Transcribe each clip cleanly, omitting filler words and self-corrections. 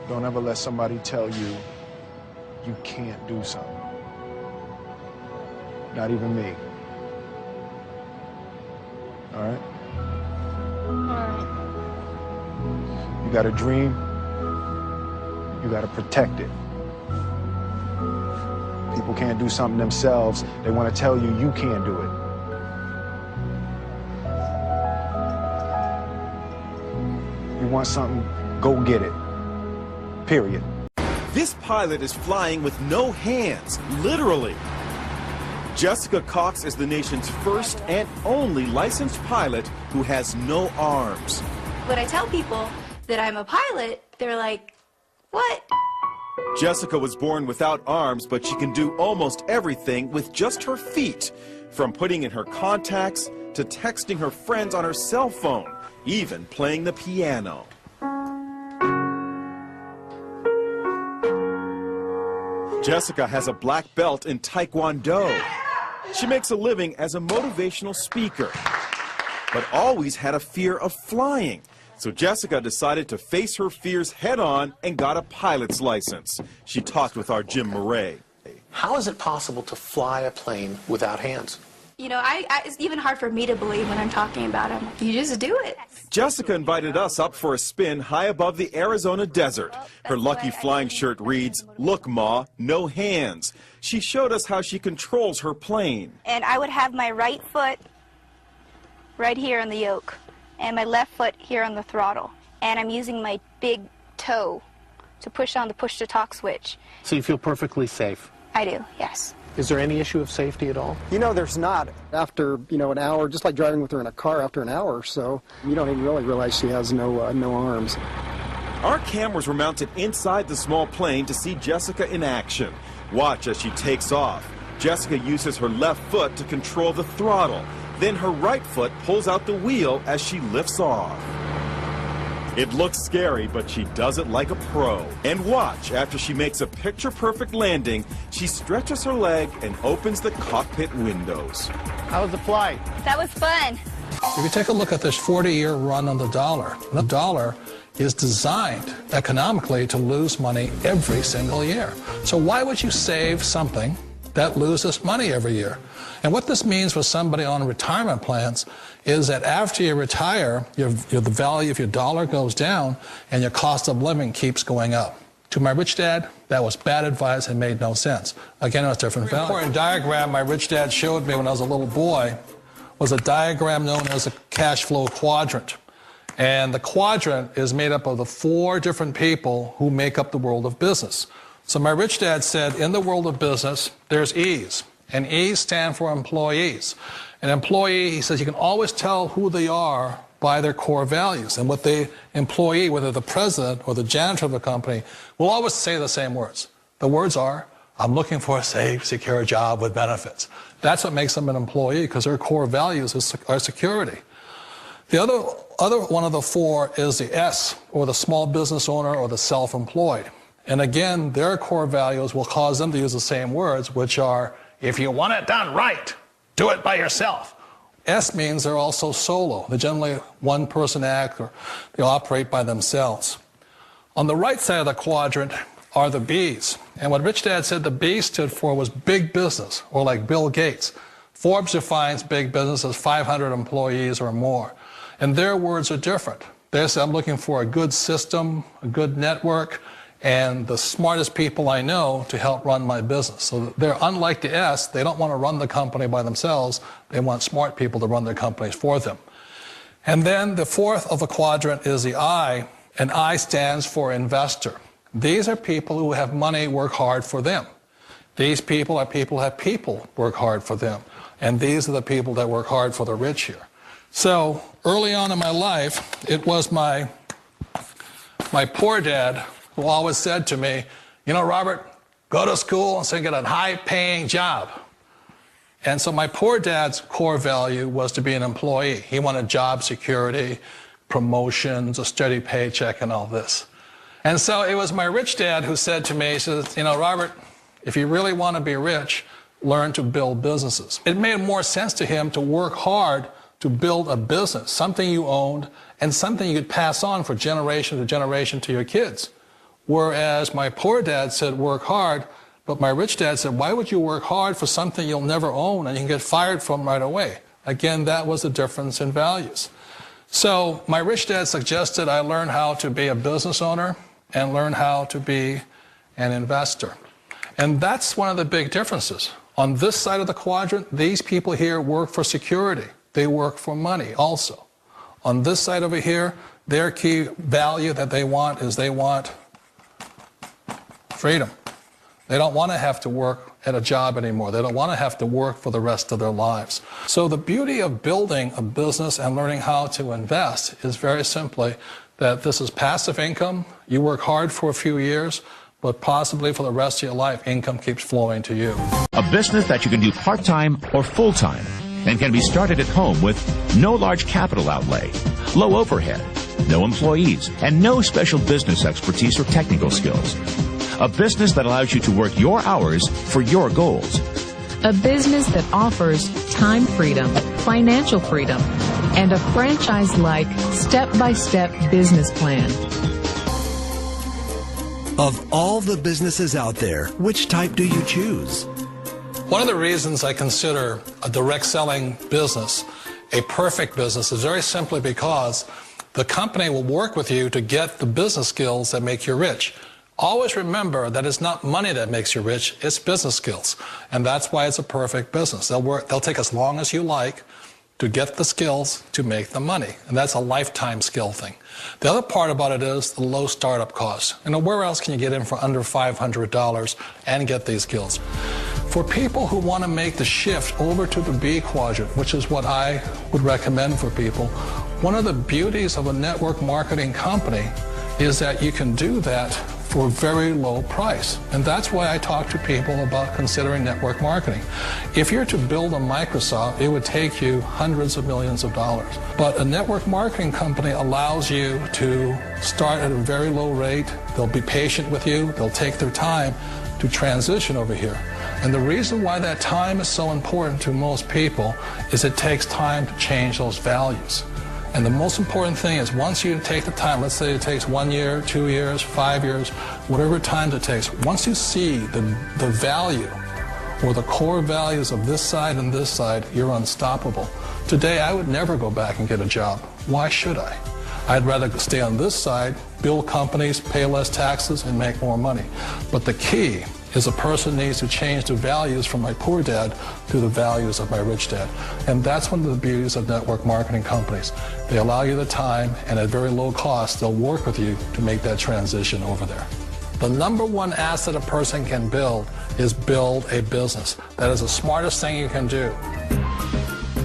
Don't ever let somebody tell you you can't do something. Not even me. All right? All right. You got a dream, you got to protect it. People can't do something themselves. They want to tell you you can't do it. You want something, go get it. Period. This pilot is flying with no hands, literally. Jessica Cox is the nation's first and only licensed pilot who has no arms. When I tell people that I'm a pilot, they're like, what? Jessica was born without arms, but she can do almost everything with just her feet, from putting in her contacts to texting her friends on her cell phone, even playing the piano. Jessica has a black belt in Taekwondo. She makes a living as a motivational speaker, but always had a fear of flying. So Jessica decided to face her fears head on and got a pilot's license. She talked with our Jim Murray. How is it possible to fly a plane without hands? You know, it's even hard for me to believe when I'm talking about them. You just do it. Jessica invited us up for a spin high above the Arizona desert. Her lucky flying shirt reads, "Look, Ma, no hands." She showed us how she controls her plane. And I would have my right foot right here on the yoke, and my left foot here on the throttle. And I'm using my big toe to push on the push-to-talk switch. So you feel perfectly safe? I do, yes. Is there any issue of safety at all? You know, there's not. After, an hour, just like driving with her in a car, after an hour or so, you don't even really realize she has no arms. Our cameras were mounted inside the small plane to see Jessica in action. Watch as she takes off. Jessica uses her left foot to control the throttle. Then her right foot pulls out the wheel as she lifts off. It looks scary, but she does it like a pro. And watch, after she makes a picture-perfect landing, she stretches her leg and opens the cockpit windows. How was the flight? That was fun. If you take a look at this 40-year run on the dollar is designed economically to lose money every single year. So why would you save something that loses money every year? And what this means for somebody on retirement plans is that after you retire, the value of your dollar goes down and your cost of living keeps going up. To my rich dad, that was bad advice and made no sense. Again, it was different value. The important diagram my rich dad showed me when I was a little boy was a diagram known as a cash flow quadrant. And the quadrant is made up of the 4 different people who make up the world of business. So my rich dad said, in the world of business, there's E's. And E's stand for employees. An employee, he says, you can always tell who they are by their core values. And what the employee, whether the president or the janitor of the company, will always say the same words. The words are, I'm looking for a safe, secure job with benefits. That's what makes them an employee, because their core values are security. The other one of the 4 is the S, or the small business owner or the self-employed. And again, their core values will cause them to use the same words, which are, if you want it done right, do it by yourself. S means they're also solo. They're generally one-person act, or they operate by themselves. On the right side of the quadrant are the B's. And what Rich Dad said the B stood for was big business, or like Bill Gates. Forbes defines big business as 500 employees or more. And their words are different. They say, I'm looking for a good system, a good network, and the smartest people I know to help run my business. So they're unlike the S. They don't want to run the company by themselves. They want smart people to run their companies for them. And then the 4th of the quadrant is the I, and I stands for investor. These are people who have money work hard for them. These people are people who have people work hard for them. And these are the people that work hard for the rich here. So early on in my life, it was my poor dad who always said to me, you know, Robert, go to school and so get a high-paying job. And so my poor dad's core value was to be an employee. He wanted job security, promotions, a steady paycheck, and all this. And so it was my rich dad who said to me, he says, you know, Robert, if you really want to be rich, learn to build businesses. It made more sense to him to work hard to build a business, something you owned, and something you could pass on for generation to generation to your kids. Whereas my poor dad said work hard, but my rich dad said, why would you work hard for something you'll never own and you can get fired from right away? Again, that was the difference in values. So my rich dad suggested I learn how to be a business owner and learn how to be an investor. And that's one of the big differences. On this side of the quadrant, these people here work for security. They work for money also. On this side over here, their key value that they want is they want freedom. They don't want to have to work at a job anymore. They don't want to have to work for the rest of their lives. So the beauty of building a business and learning how to invest is very simply that this is passive income. You work hard for a few years, but possibly for the rest of your life, income keeps flowing to you. A business that you can do part-time or full-time and can be started at home with no large capital outlay, low overhead, no employees, and no special business expertise or technical skills. A business that allows you to work your hours for your goals. A business that offers time freedom, financial freedom, and a franchise-like, step-by-step business plan. Of all the businesses out there, which type do you choose? One of the reasons I consider a direct selling business a perfect business is very simply because the company will work with you to get the business skills that make you rich. Always remember that it's not money that makes you rich, it's business skills. And that's why it's a perfect business. They'll take as long as you like to get the skills to make the money. And that's a lifetime skill thing. The other part about it is the low startup cost. Where else can you get in for under $500 and get these skills? For people who want to make the shift over to the B quadrant, which is what I would recommend for people, one of the beauties of a network marketing company is that you can do that for a very low price. And that's why I talk to people about considering network marketing. If you're to build a Microsoft, it would take you hundreds of millions of dollars. But a network marketing company allows you to start at a very low rate. They'll be patient with you. They'll take their time to transition over here. And the reason why that time is so important to most people is it takes time to change those values. And the most important thing is once you take the time, let's say it takes 1 year, 2 years, 5 years, whatever time it takes, once you see the value or the core values of this side and this side, you're unstoppable. Today, I would never go back and get a job. Why should I? I'd rather stay on this side, build companies, pay less taxes, and make more money. But the key is a person needs to change the values from my poor dad to the values of my rich dad. And that's one of the beauties of network marketing companies. They allow you the time, and at very low cost, they'll work with you to make that transition over there. The number one asset a person can build is build a business. That is the smartest thing you can do.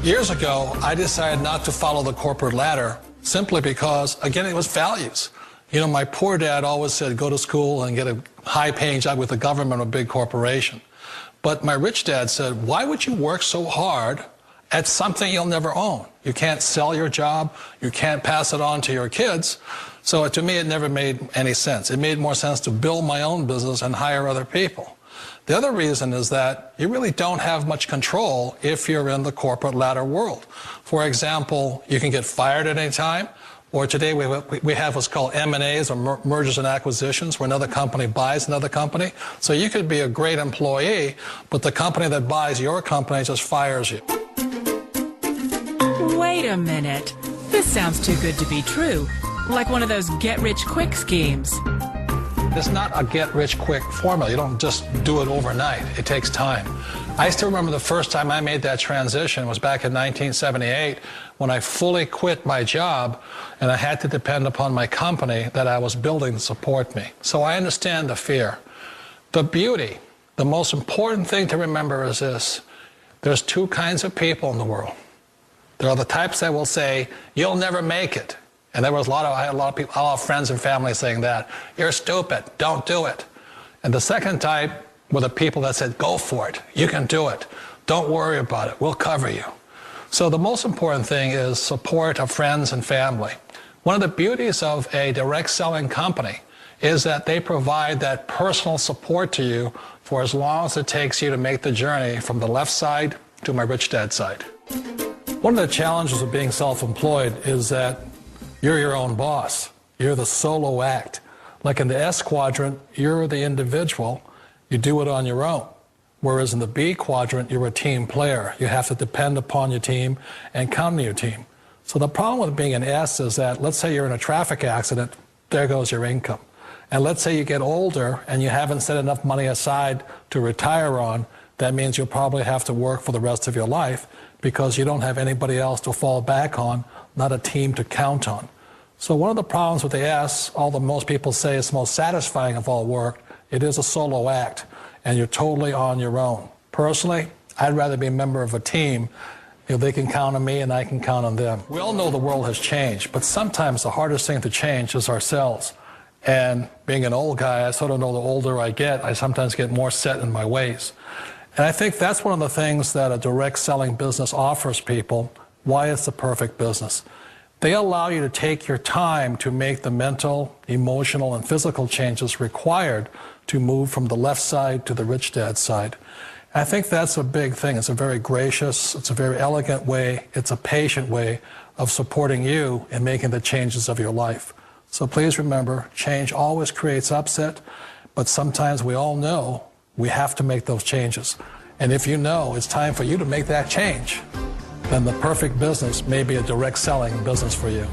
Years ago, I decided not to follow the corporate ladder simply because, again, it was values. You know, my poor dad always said, go to school and get a high-paying job with the government or a big corporation. But my rich dad said, why would you work so hard at something you'll never own? You can't sell your job. You can't pass it on to your kids. So to me, it never made any sense. It made more sense to build my own business and hire other people. The other reason is that you really don't have much control if you're in the corporate ladder world. For example, you can get fired at any time. Or today we have what's called M&As, or mergers and acquisitions, where another company buys another company. So you could be a great employee, but the company that buys your company just fires you. Wait a minute. This sounds too good to be true. Like one of those get-rich-quick schemes. It's not a get-rich-quick formula. You don't just do it overnight. It takes time. I still remember the first time I made that transition was back in 1978 when I fully quit my job and I had to depend upon my company that I was building to support me. So I understand the fear. The beauty, the most important thing to remember is this. There's two kinds of people in the world. There are the types that will say, you'll never make it. And I had a lot of people, a lot of friends and family saying that. You're stupid, don't do it. And the second type were the people that said, go for it, you can do it. Don't worry about it, we'll cover you. So the most important thing is support of friends and family. One of the beauties of a direct selling company is that they provide that personal support to you for as long as it takes you to make the journey from the left side to my rich dad side. One of the challenges of being self-employed is that you're your own boss. You're the solo act. Like in the S quadrant, you're the individual. You do it on your own. Whereas in the B quadrant, you're a team player. You have to depend upon your team and count on your team. So the problem with being an S is that, let's say you're in a traffic accident, there goes your income. And let's say you get older and you haven't set enough money aside to retire on, that means you'll probably have to work for the rest of your life because you don't have anybody else to fall back on, not a team to count on. So one of the problems with the S, although most people say it's the most satisfying of all work, it is a solo act, and you're totally on your own. Personally, I'd rather be a member of a team if they can count on me and I can count on them. We all know the world has changed, but sometimes the hardest thing to change is ourselves. And being an old guy, I sort of know the older I get, I sometimes get more set in my ways. And I think that's one of the things that a direct selling business offers people, why it's the perfect business. They allow you to take your time to make the mental, emotional, and physical changes required to move from the left side to the rich dad side. I think that's a big thing. It's a very gracious, it's a very elegant way, it's a patient way of supporting you in making the changes of your life. So please remember, change always creates upset, but sometimes we all know we have to make those changes. And if you know it's time for you to make that change, then the perfect business may be a direct selling business for you.